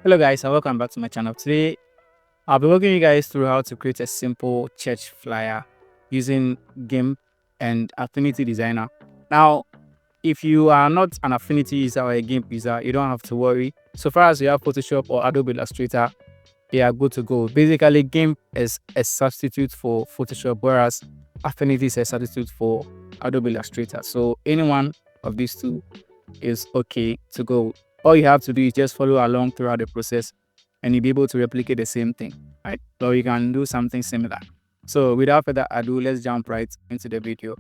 Hello guys and welcome back to my channel. Today I'll be walking you guys through how to create a simple church flyer using GIMP and Affinity Designer. Now, if you are not an Affinity user or a GIMP user, you don't have to worry. So far as you have Photoshop or Adobe Illustrator, they are good to go. Basically, GIMP is a substitute for Photoshop, whereas Affinity is a substitute for Adobe Illustrator. So any one of these two is okay to go. All you have to do is just follow along throughout the process and you'll be able to replicate the same thing, right? So you can do something similar. So without further ado, let's jump right into the video.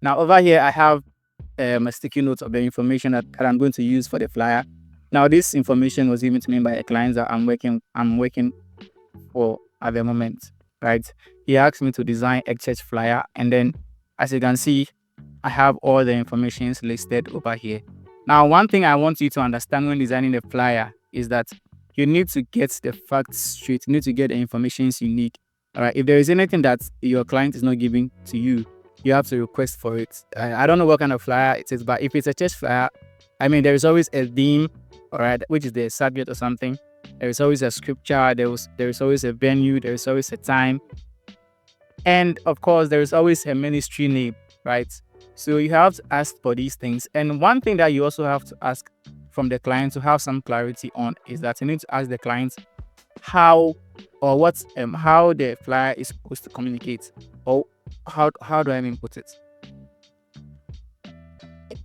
Now over here, I have a sticky note of the information that I'm going to use for the flyer. Now this information was given to me by a client that I'm working for at the moment, right? He asked me to design a church flyer, and then as you can see, I have all the information listed over here. Now, one thing I want you to understand when designing the flyer is that you need to get the facts straight. You need to get the information you need. All right. If there is anything that your client is not giving to you, you have to request for it. I don't know what kind of flyer it is, but if it's a church flyer, I mean, there is always a theme, all right, which is the subject or something. There is always a scripture. There is always a venue. There is always a time, and of course, there is always a ministry name, right? So you have to ask for these things. And one thing that you also have to ask from the client to have some clarity on is that you need to ask the client how or what how the flyer is supposed to communicate, or how do I mean put it?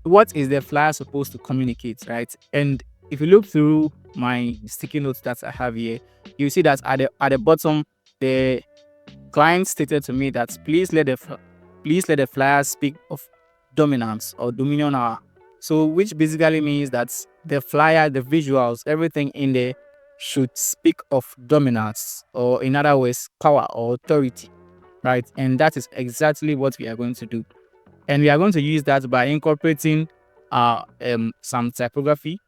What is the flyer supposed to communicate, right? And if you look through my sticky notes that I have here, you see that at the bottom, the client stated to me that please let the flyer speak of dominance or dominion hour. So which basically means that the flyer, the visuals, everything in there should speak of dominance, or in other words, power or authority, right? And that is exactly what we are going to do. And we are going to use that by incorporating some typography,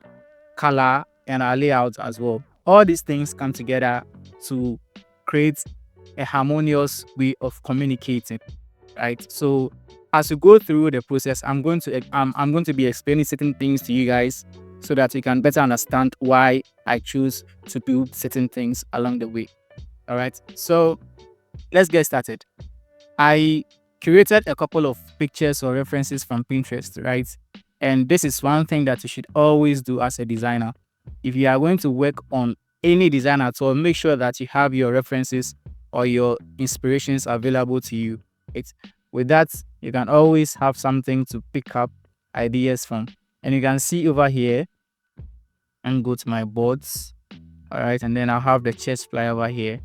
color, and our layout as well. All these things come together to create a harmonious way of communicating, right? So as you go through the process, I'm going to be explaining certain things to you guys so that you can better understand why I choose to do certain things along the way. All right, so let's get started. I created a couple of pictures or references from Pinterest, right? And this is one thing that you should always do as a designer. If you are going to work on any design at all, make sure that you have your references or your inspirations available to you. With that, you can always have something to pick up ideas from. And you can see over here and go to my boards. All right, and then I'll have the chest fly over here.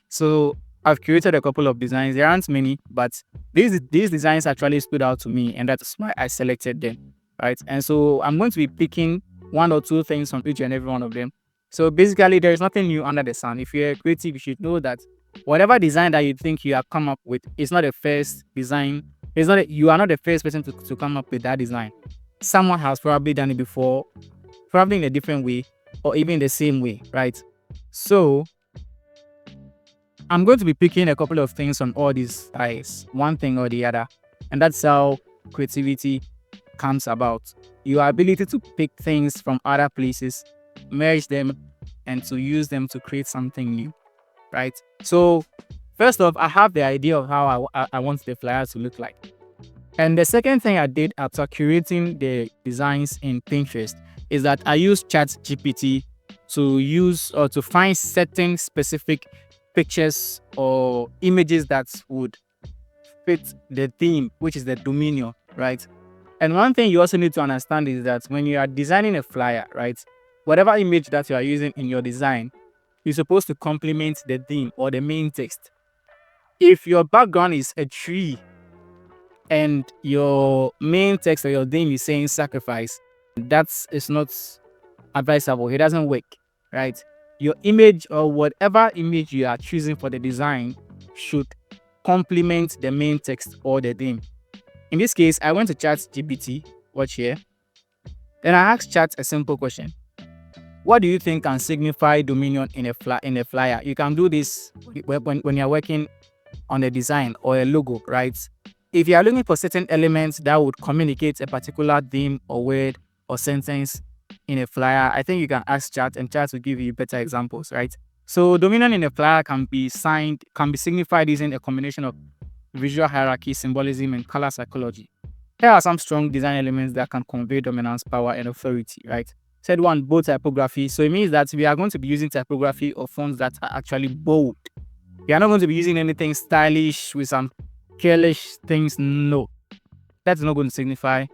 So I've created a couple of designs. There aren't many, but these designs actually stood out to me, and that's why I selected them, right? And so I'm going to be picking one or two things from each and every one of them. So basically, there's nothing new under the sun. If you're creative, you should know that whatever design that you think you have come up with is not the first design. You are not the first person to come up with that design. Someone has probably done it before, probably in a different way, or even the same way, right? So I'm going to be picking a couple of things on all these styles, one thing or the other. And that's how creativity comes about. Your ability to pick things from other places, merge them, and to use them to create something new, right? So first off, I have the idea of how I want the flyer to look like. And the second thing I did after curating the designs in Pinterest is that I used ChatGPT to find certain specific pictures or images that would fit the theme, which is the dominion, right? And one thing you also need to understand is that when you are designing a flyer, right, whatever image that you are using in your design, you're supposed to complement the theme or the main text. If your background is a tree and your main text or your theme is saying sacrifice, that is not advisable. It doesn't work, right? Your image or whatever image you are choosing for the design should complement the main text or the theme. In this case, I went to ChatGPT, watch here. Then I asked Chat a simple question. What do you think can signify dominion in a flyer? You can do this when you're working on a design or a logo, right? If you are looking for certain elements that would communicate a particular theme or word or sentence in a flyer, I think you can ask chat and chat will give you better examples, right? So dominion in a flyer can be signified using a combination of visual hierarchy, symbolism, and color psychology. Here are some strong design elements that can convey dominance, power, and authority, right? Said one, bold typography. So it means that we are going to be using typography or fonts that are actually bold. We are not going to be using anything stylish with some careless things. No, that's not going to signify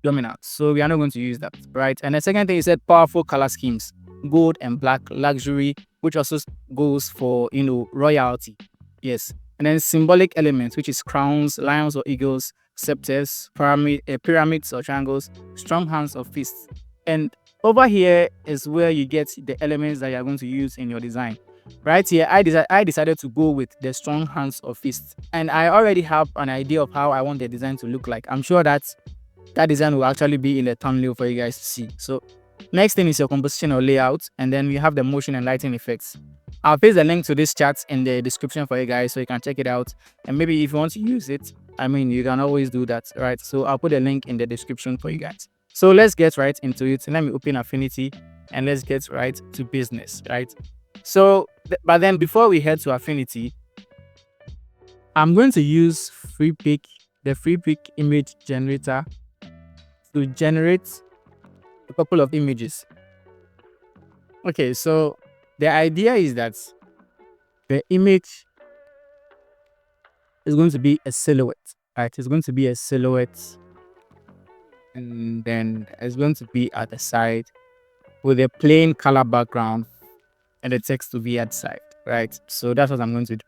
dominance. So we are not going to use that, right? And the second thing is said powerful color schemes, gold and black, luxury, which also goes for royalty. Yes. And then symbolic elements, which is crowns, lions or eagles, scepters, pyramids or triangles, strong hands or fists. And over here is where you get the elements that you're going to use in your design. Right here, I decided to go with the strong hands or fists. And I already have an idea of how I want the design to look like. I'm sure that design will actually be in a thumbnail for you guys to see. So next thing is your composition or layout, and then we have the motion and lighting effects. I'll paste the link to this chart in the description for you guys so you can check it out. And maybe if you want to use it, you can always do that, right? So I'll put a link in the description for you guys. So let's get right into it. Let me open Affinity and let's get right to business, right? So, but then before we head to Affinity, I'm going to use the FreePic image generator to generate a couple of images. Okay, so the idea is that the image is going to be a silhouette, right? It's going to be a silhouette, and then it's going to be at the side with a plain color background and the text to be at side, right? So that's what I'm going to do.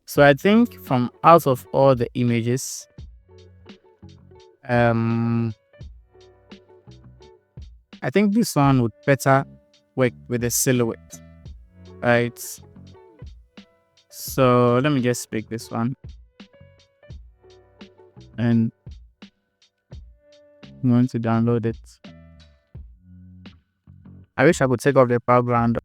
So I think from out of all the images, I think this one would better work with the silhouette, right? So let me just pick this one. And I'm going to download it. I wish I could take off the background.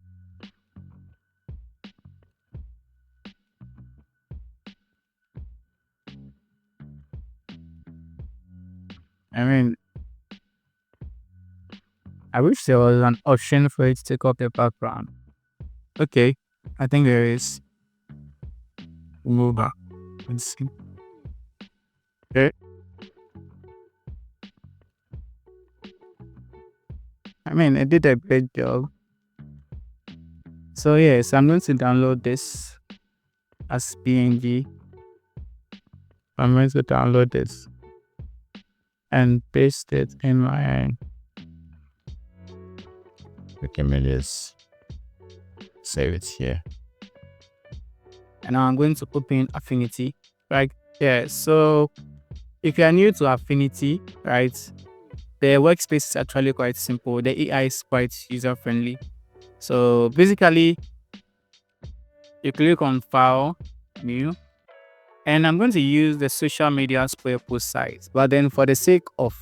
I wish there was an option for it to take off the background. Okay, I think there is. Move back. Let's see. Okay. It did a great job. So yes, I'm going to download this as PNG. I'm going to download this and paste it in my images. Save it here. And now I'm going to open Affinity, right? Yeah, so if you are new to Affinity, right, the workspace is actually quite simple. The AI is quite user-friendly. So basically, you click on File, New, and I'm going to use the social media square post size. But then for the sake of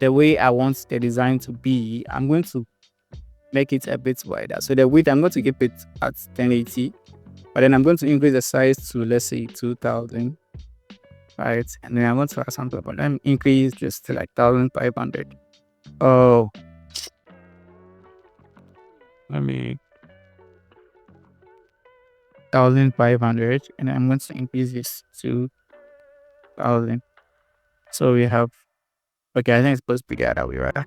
the way I want the design to be, I'm going to make it a bit wider. So the width, I'm going to keep it at 1080. But then I'm going to increase the size to, let's say, 2000, right? And then I'm going to add something, but let me increase just to like 1500. Oh, let me 1500, and I'm going to increase this to 1000. So we have, okay, I think it's supposed to be the other way, right?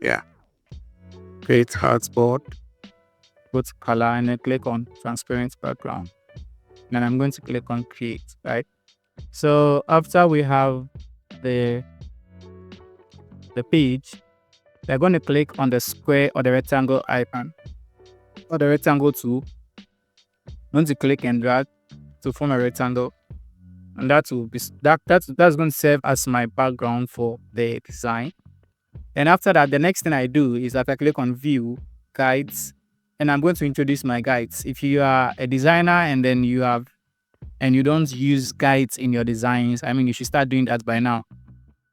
Yeah. Create hotspot, put color, and then click on transparent background. And I'm going to click on create, right? So after we have the page, we're going to click on the square or the rectangle icon or the rectangle tool. I'm going to click and drag to form a rectangle, and that will be that's going to serve as my background for the design. And after that, the next thing I do is that I click on view guides, and I'm going to introduce my guides. If you are a designer and then you have and you don't use guides in your designs, I mean, you should start doing that by now,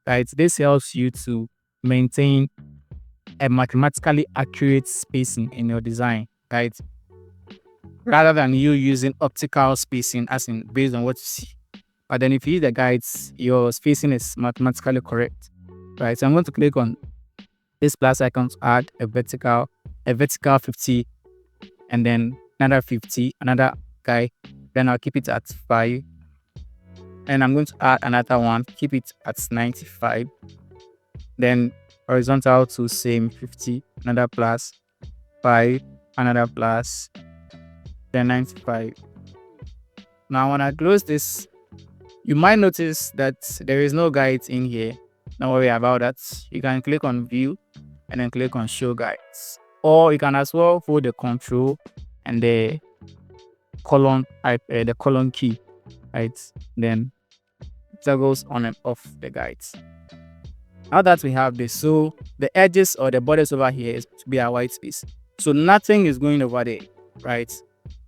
right? This helps you to maintain a mathematically accurate spacing in your design, right? Rather than you using optical spacing as in based on what you see. But then if you use the guides, your spacing is mathematically correct, right? So I'm going to click on this plus icon to add a vertical 50, and then another 50, another guy. Then I'll keep it at 5. And I'm going to add another one, keep it at 95. Then horizontal to same 50, another plus 5, another plus, then 95. Now when I close this, you might notice that there is no guides in here. Don't worry about that. You can click on view and then click on show guides. Or you can as well hold the control and the colon key, right? Then it goes on and off the guides. Now that we have this, so the edges or the borders over here is to be a white space. So nothing is going over there, right?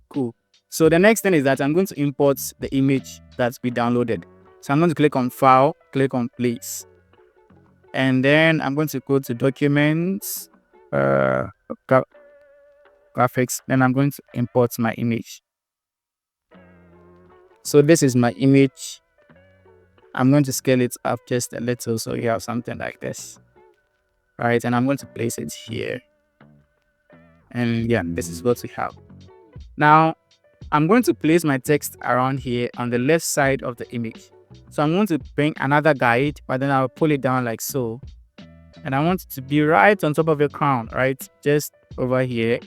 Cool. So the next thing is that I'm going to import the image that's been downloaded. So I'm going to click on File, click on Place. And then I'm going to go to Documents, Graphics. Then I'm going to import my image. So this is my image. I'm going to scale it up just a little so you have something like this, right? And I'm going to place it here. And yeah, this is what we have. Now, I'm going to place my text around here on the left side of the image. So I'm going to bring another guide, but then I'll pull it down like so. And I want it to be right on top of your crown, right? Just over here,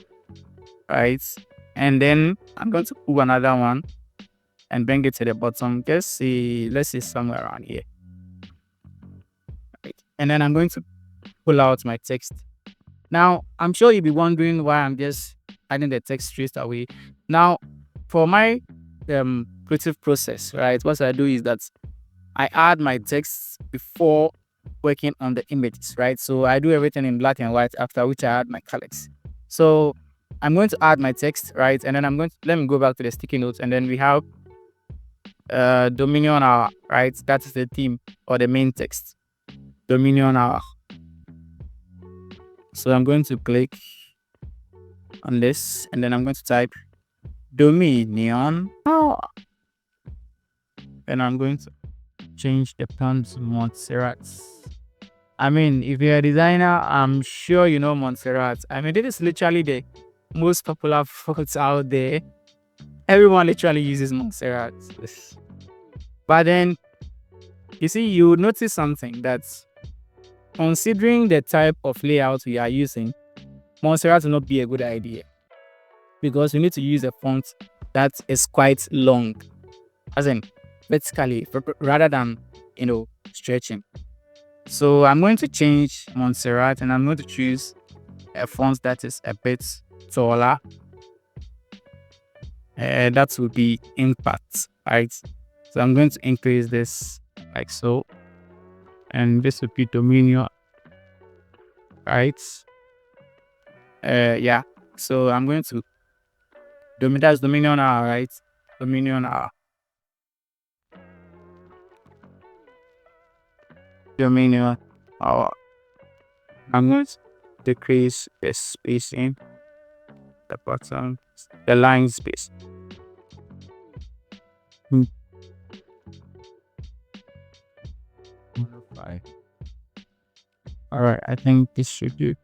right? And then I'm going to pull another one and bring it to the bottom. Let's see somewhere around here. Right. And then I'm going to pull out my text. Now, I'm sure you'll be wondering why I'm just adding the text straight away. Now, for my creative process, right, what I do is that I add my text before working on the images, right? So I do everything in black and white, after which I add my colors. So I'm going to add my text, right? And then let me go back to the sticky notes, and then we have Dominion Hour, right? That is the theme or the main text. Dominion Hour. So I'm going to click on this, and then I'm going to type Dominion Hour. And I'm going to change the font to Montserrat. I mean, if you're a designer, I'm sure you know Montserrat. I mean, this is literally the most popular font out there. Everyone literally uses Montserrat. But then, you see, you would notice something that's considering the type of layout we are using, Montserrat will not be a good idea, because we need to use a font that is quite long, as in vertically, rather than, stretching. So I'm going to change Montserrat, and I'm going to choose a font that is a bit taller. That will be Impact, right? So I'm going to increase this like so, and this will be Dominion, right? Yeah. So I'm going to that's Dominion R, right? Dominion R. Dominion R. I'm going to decrease the spacing, the bottom, the line space. All right, I think this should do.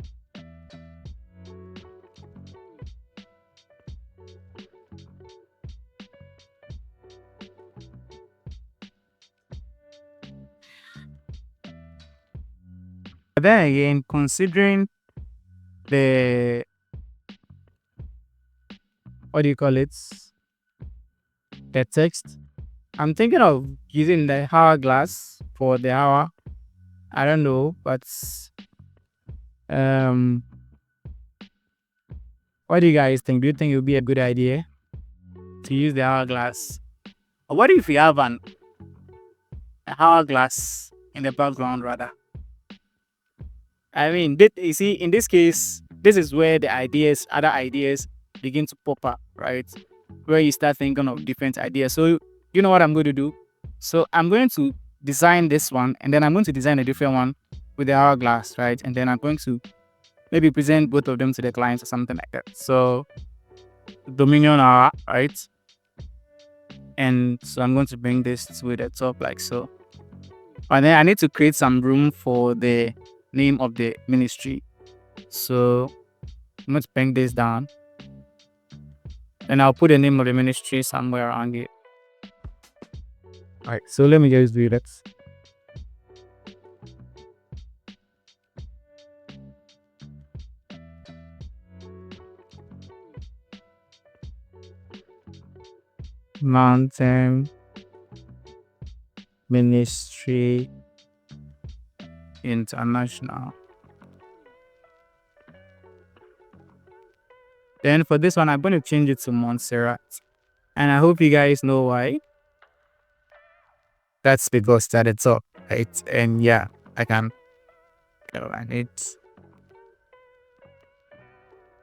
But then again, considering the, what do you call it? The text, I'm thinking of using the hourglass for the hour. I don't know, but what do you guys think? Do you think it would be a good idea to use the hourglass? Or what if we have an hourglass in the background rather? I mean, you see, in this case, this is where the other ideas begin to pop up, right? where you start thinking of different ideas. So you know what I'm going to do? So I'm going to design this one, and then I'm going to design a different one with the hourglass, right? And then I'm going to maybe present both of them to the clients or something like that. So Dominion hour, right? And so I'm going to bring this to the top like so. And then I need to create some room for the name of the ministry. So I'm going to bring this down. And I'll put the name of the ministry somewhere around it. Alright, so let me just do that. Mountain Ministry International. Then for this one, I'm going to change it to Montserrat. And I hope you guys know why. That's because at the top, right? And yeah, I can align it.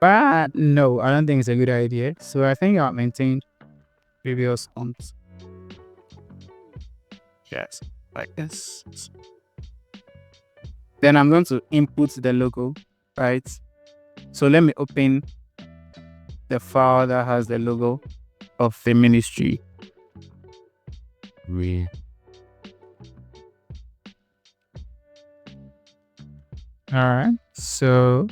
But no, I don't think it's a good idea. So I think I'll maintain previous fonts. Yes, like this. Then I'm going to input the logo, right? So let me open the file that has the logo of the ministry. Alright, so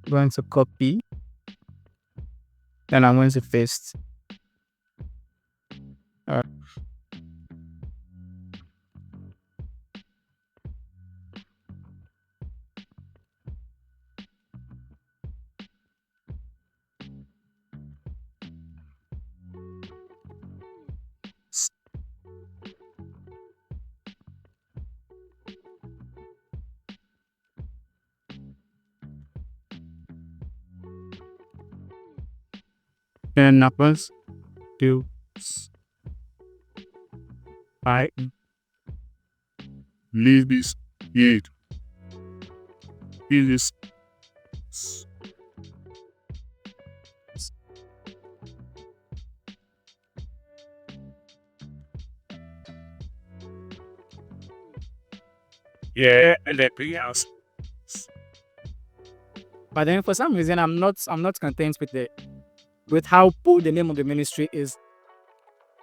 I'm going to copy. Then I'm going to paste. Alright. Then I'm going to do I leave this here. This yeah, and everything else. But then for some reason I'm not content with how bold the name of the ministry is.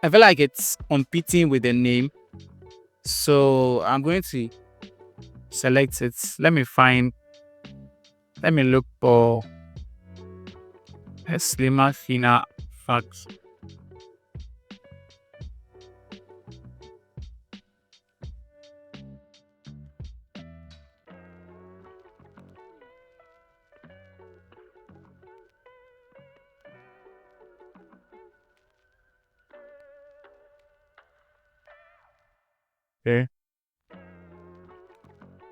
I feel like it's competing with the name. So I'm going to select it. Let me look for a slimmer, thinner fax. Okay.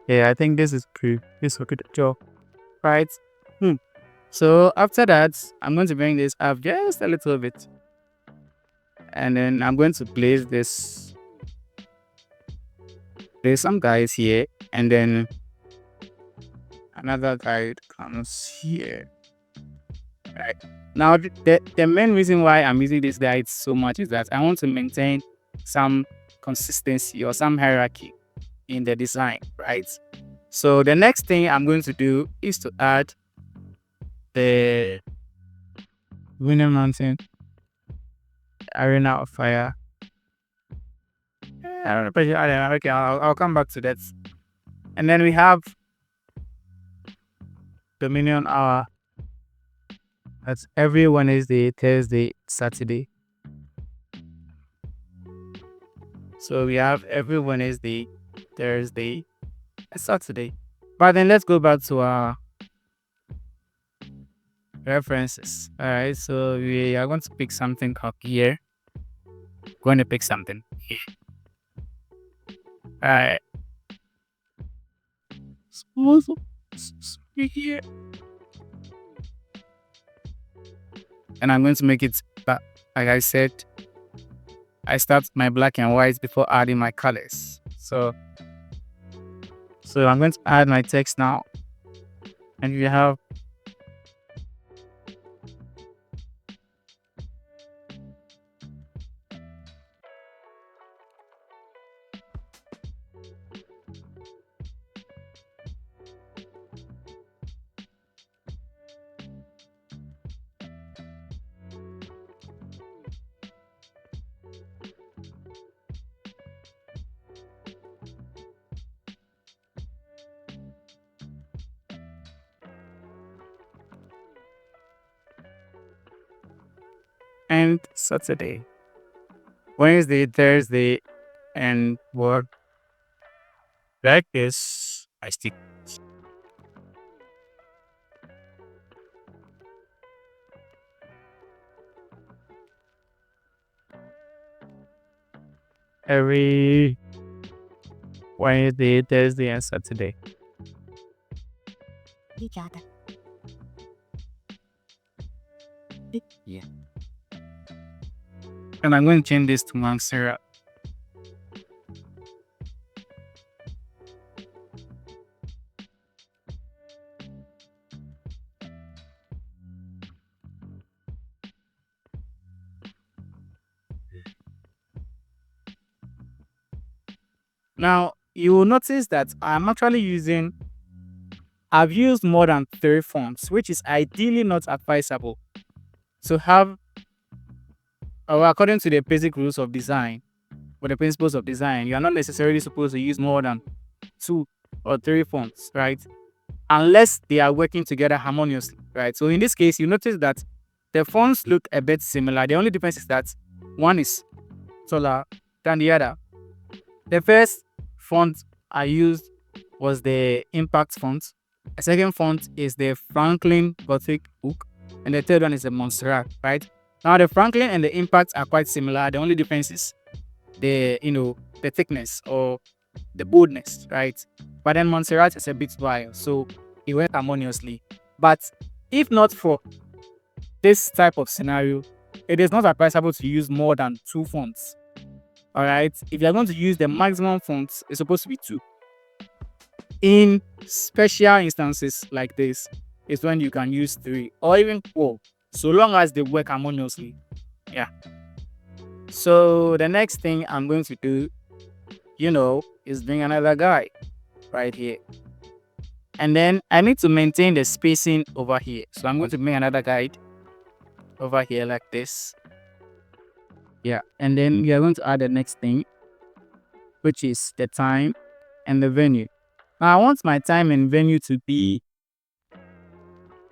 Yeah, I think this is good. This will good job. Right? So after that, I'm going to bring this up just a little bit. And then I'm going to place this. There's some guys here, and then another guide comes here. Right. Now, the main reason why I'm using this guide so much is that I want to maintain some consistency or some hierarchy in the design, right? So the next thing I'm going to do is to add the Winter Mountain Arena of Fire. I don't know, but okay, I'll come back to that. And then we have Dominion Hour. That's every Wednesday, Thursday, Saturday. So we have every Wednesday, Thursday, and Saturday. But then let's go back to our references. All right, so we are going to pick something up here. Going to pick something here. All right. Here. And I'm going to make it, like I said, I start my black and white before adding my colors. So I'm going to add my text now. And we have and Saturday. Wednesday, Thursday, and work. Like this, I stick every Wednesday, Thursday, and Saturday. Yeah. And I'm going to change this to Montserrat. Now, you will notice that I've used more than 3 fonts, which is ideally not advisable to have, according to the basic rules of design or the principles of design. You are not necessarily supposed to use more than 2 or 3 fonts, right? Unless they are working together harmoniously, right? So in this case, you notice that the fonts look a bit similar. The only difference is that one is taller than the other. The first font I used was the Impact font. The second font is the Franklin Gothic book, and the third one is the Montserrat, right? Now the Franklin and the Impact are quite similar. The only difference is the thickness or the boldness, right? But then Montserrat is a bit wild, so it went harmoniously. But if not for this type of scenario, it is not advisable to use more than 2 fonts. All right, if you're going to use the maximum fonts, it's supposed to be 2. In special instances like this, is when you can use 3 or even 4, so long as they work harmoniously. Yeah. So the next thing I'm going to do, is bring another guy right here. And then I need to maintain the spacing over here. So I'm going to bring another guide over here like this. Yeah. And then we are going to add the next thing, which is the time and the venue. Now I want my time and venue to be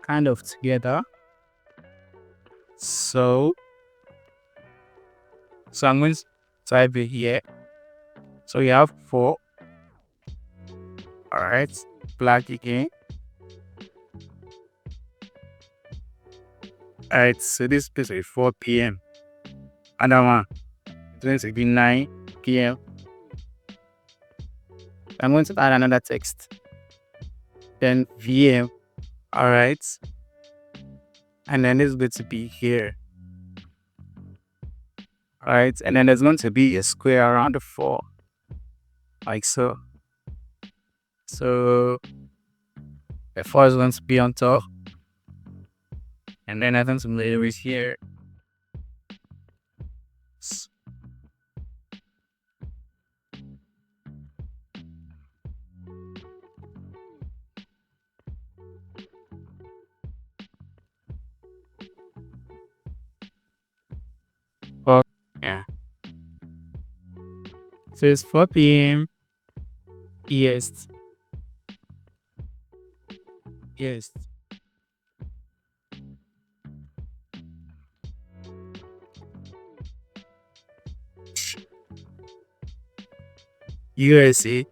kind of together. So I'm going to type it here. So you have 4. All right. Black again. All right. So this is 4 p.m. Another one. It's going to be 9 p.m. I'm going to add another text. Then VM. All right. And then it's going to be here. All right. And then there's going to be a square around the 4. Like so. So the 4 is going to be on top. And then I think some later is here. Oh, yeah. So it's 4 p.m. Yes. Yes. USA.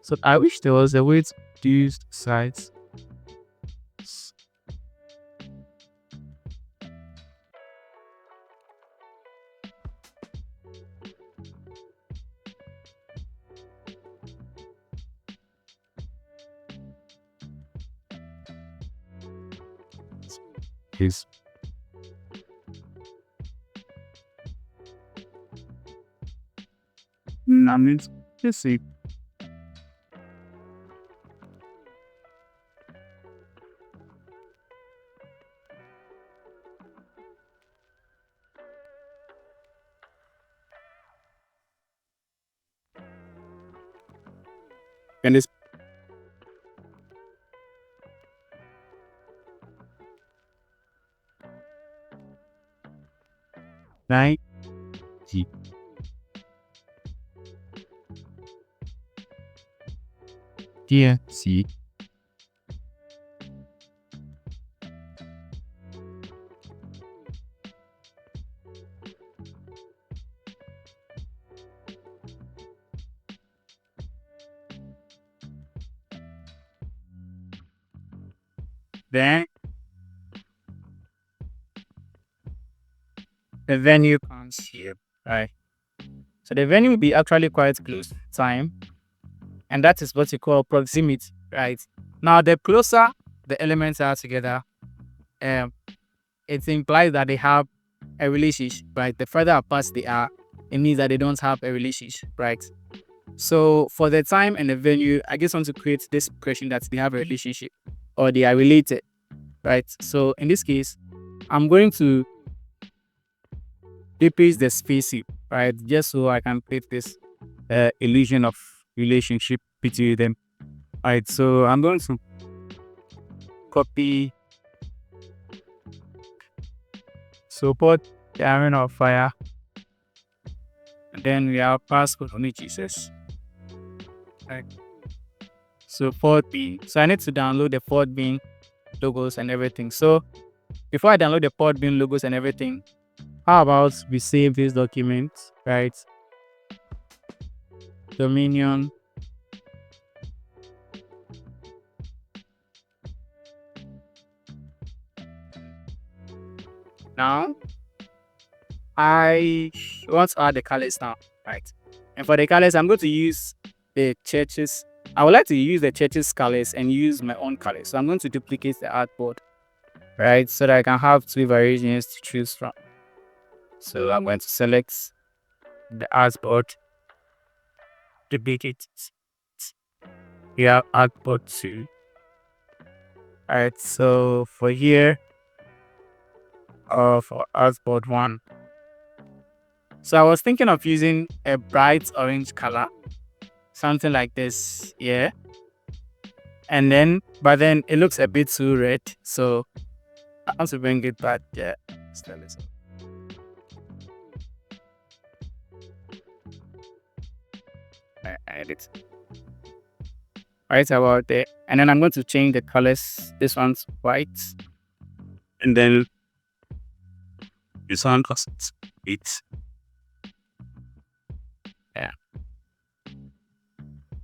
So I wish there was a way to use sites. Yes. I mean, let's see. And it's 9 here, see. Then the venue comes here, right? So the venue will be actually quite close to time, and that is what you call proximity, right? Now, the closer the elements are together, um, it implies that they have a relationship, right? The further apart they are, it means that they don't have a relationship, right? So for the time and the venue, I just want to create this question that they have a relationship or they are related, right? So in this case, I'm going to decrease the spacing, right? Just so I can create this illusion of relationship between them. Right, so I'm going to copy support the iron of fire, and then we have passcode on it, Jesus. Right. So Fort bean. So I need to download the Fort bean logos and everything. So before I download the Fort bean logos and everything, how about we save this document, right? Dominion. Now I want to add the colors now, right? And for the colors, I'm going to use the churches. I would like to use the churches colors and use my own colors. So I'm going to duplicate the artboard, right? So that I can have two variations to choose from. So I'm going to select the artboard, duplicate it. Yeah, artboard 2. Alright, so for here, for artboard 1. So I was thinking of using a bright orange color, something like this, yeah. And then, but then it looks a bit too red, so I want to bring it back, yeah. Still is. I edit. Right about there. And then I'm going to change the colors. This one's white. And then this one costs 8. Yeah.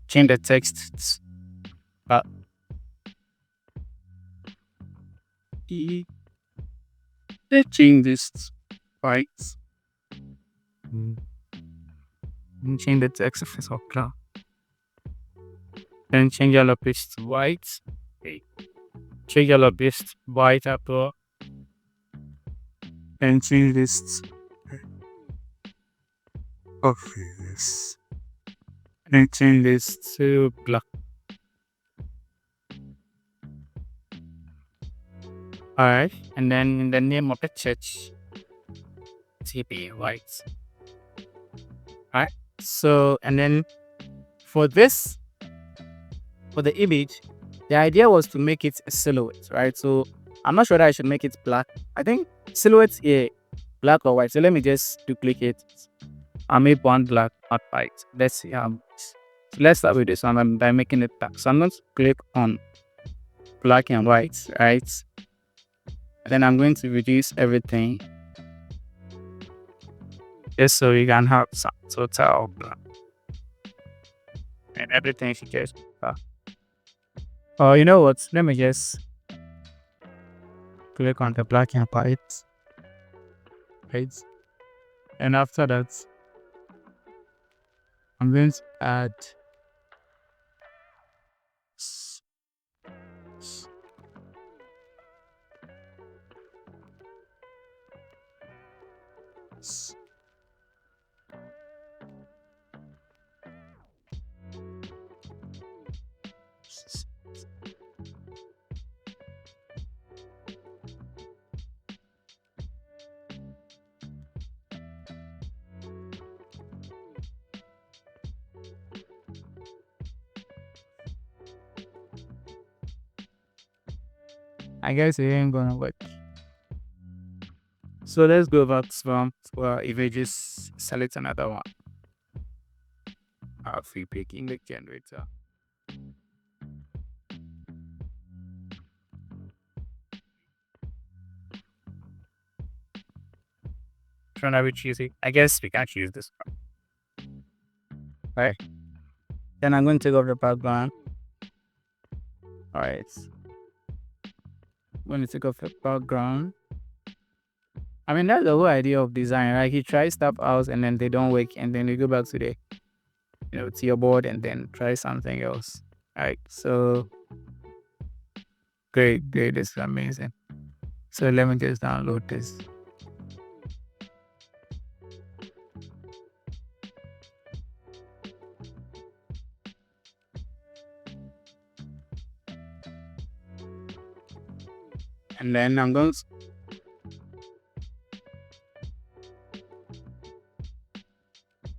Change the text. But let's change this white. And change the text if it's okay. Then change yellow base to white. Okay. Change yellow base to white after. And change this. Okay, this. And change this to black. Alright, and then in the name of the church, TB white. Alright, so and then for this, for the image, the idea was to make it a silhouette, right? So I'm not sure that I should make it black. I think silhouette here, black or white. So let me just duplicate it. I made one black, not white. Let's see how much. So let's start with this one by making it black. So I'm going to click on black and white, right? Then I'm going to reduce everything just so you can have some total black. And everything should just black. Oh, you know what? Let me just click on the black and white. Right? And after that, I'm going to add I guess it ain't gonna work. So let's go back to if I just select another one. Free picking the generator. one are we choosing? I guess we can choose this one. Right. Then I'm going to take off the background. All right. I'm going to take off the background. I mean, that's the whole idea of design, right? You try stuff out and then they don't work, and then you go back to the, to your board and then try something else. All right. So great. This is amazing. So let me just download this. And then I'm going to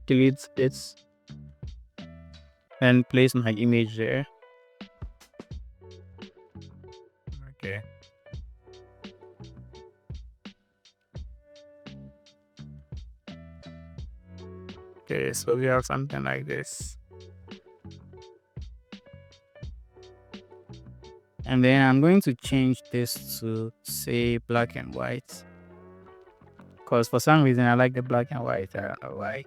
delete this and place my image there. Okay. Okay, so we have something like this. And then I'm going to change this to, say, black and white. Because for some reason I like the black and white. I don't know why.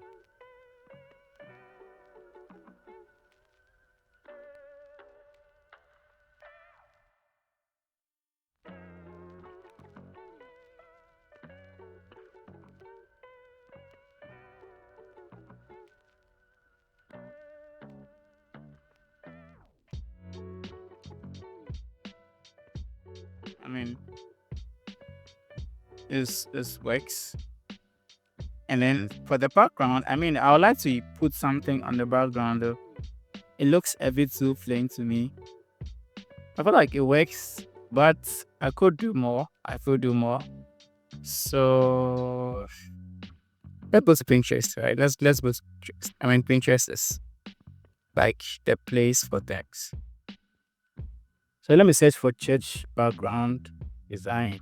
I mean, this works. And then for the background, I mean, I would like to put something on the background though. It looks a bit too plain to me. I feel like it works, but I could do more. I could do more. So let's go to Pinterest, right? Let's go to Pinterest. I mean, Pinterest is like the place for text. So let me search for church background design.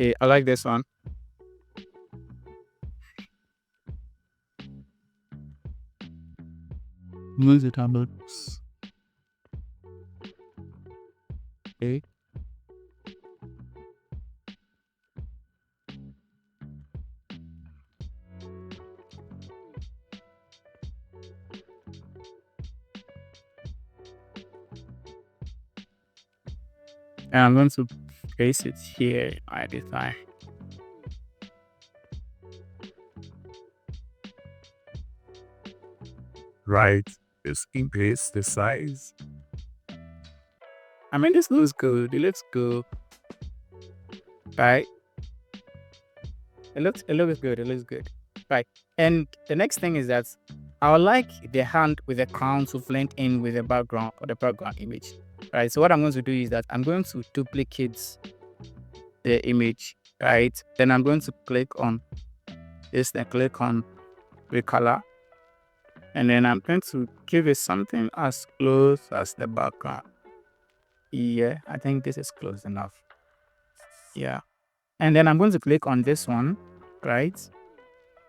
Okay, I like this one. Move it on. Okay. And I'm going to place it here at this time. Right. Just increase the size. I mean, this looks good. It looks good. Right? It looks good. It looks good. Right. And the next thing is that I would like the hand with the crown to blend in with the background or the background image. Right. So what I'm going to do is that I'm going to duplicate the image. Right. Then I'm going to click on this, then click on recolor. And then I'm going to give it something as close as the background. Yeah, I think this is close enough. Yeah. And then I'm going to click on this one, right?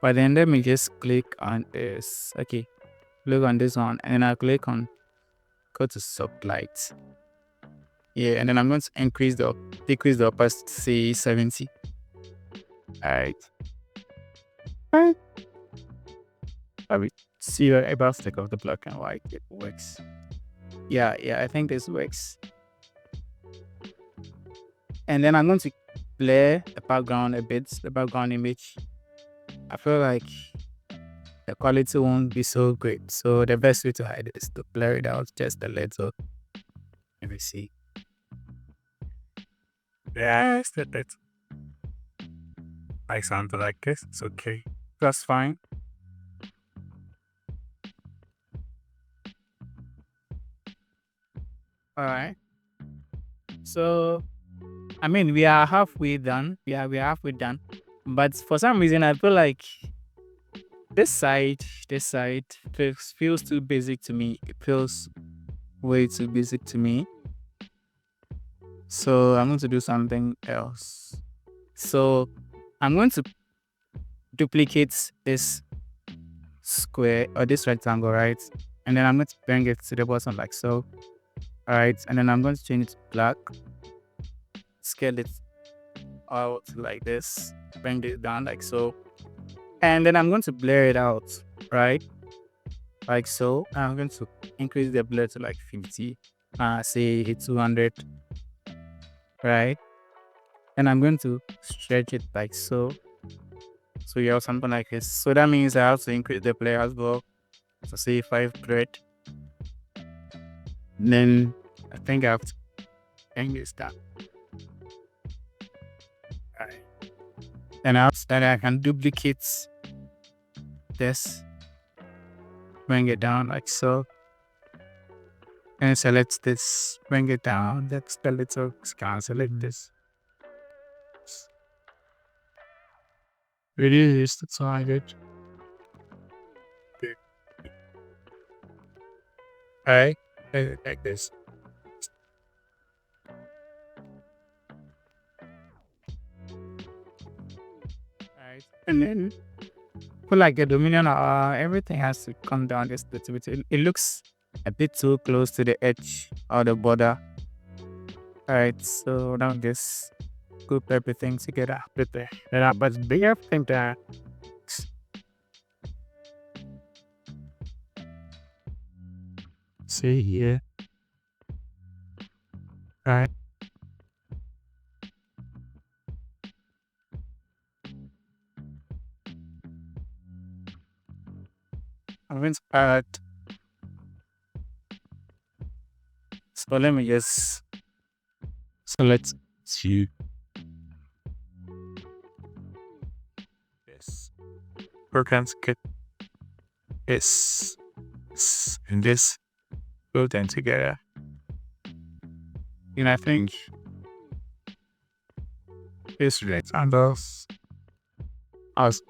But then let me just click on this. Okay. Click on this one. And then I'll click on go to sublight. Yeah, and then I'm going to decrease the opacity, say 70. Alright. Alright. I will see about stick of the black and white. It works. Yeah, I think this works. And then I'm going to blur the background a bit, the background image. I feel like the quality won't be so great. So the best way to hide it is to blur it out just a little. Let me see. Yes, that I sound like this. It's okay. That's fine. All right. So, I mean, we are halfway done. We are halfway done. But for some reason, I feel like this side feels too basic to me. It feels way too basic to me. So I'm going to do something else. So I'm going to duplicate this square or this rectangle, right? And then I'm going to bring it to the bottom like so. All right, and then I'm going to change it to black, scale it out like this, bring it down like so, and then I'm going to blur it out, right? Like so. I'm going to increase the blur to like 50, say 200, right? And I'm going to stretch it like so. So you have something like this. So that means I have to increase the blur as well. So say 500. Then I think I have to bring this down. Right. Then after that, I can duplicate this, bring it down like so, and select this, bring it down. That's the little scan. Select this. Reduce the target. Alright, like this. Alright, and then for like the dominion, everything has to come down just a little bit. It looks a bit too close to the edge or the border. Alright, so now just group everything together. But the everything that see here. Alright. I'm going to add. So let me just select two. This. We're going to get this and this both them together. And I think this rectangle as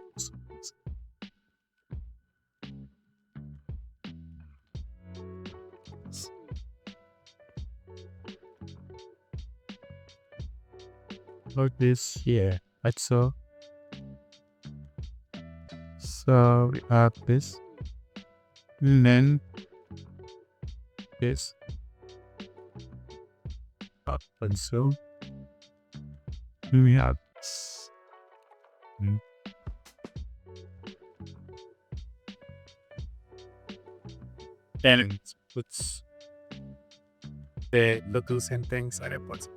like this here, like so. So we add this, and then this, up and so. Then we have this. Then it puts the logos and things at the bottom.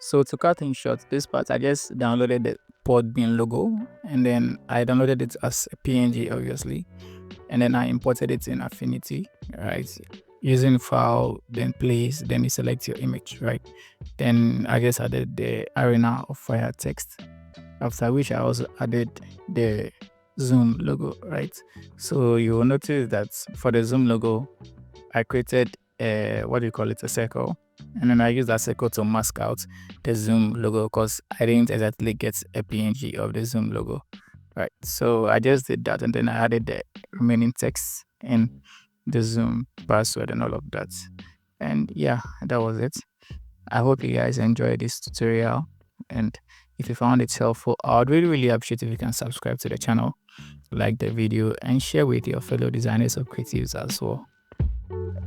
So to cut in short, this part I just downloaded the Podbean logo, and then I downloaded it as a PNG, obviously, and then I imported it in Affinity, right? Using file, then place, then you select your image, right? Then I just added the Arena of Fire text, after which I also added the Zoom logo, right? So you will notice that for the Zoom logo, I created a circle, and then I used that circle to mask out the Zoom logo because I didn't exactly get a PNG of the Zoom logo, right? So I just did that, and then I added the remaining text in the Zoom password and all of that. And yeah, that was it. I hope you guys enjoyed this tutorial, and if you found it helpful, I would really appreciate if you can subscribe to the channel, like the video, and share with your fellow designers or creatives as well.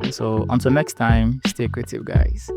And so until next time, stay creative, guys.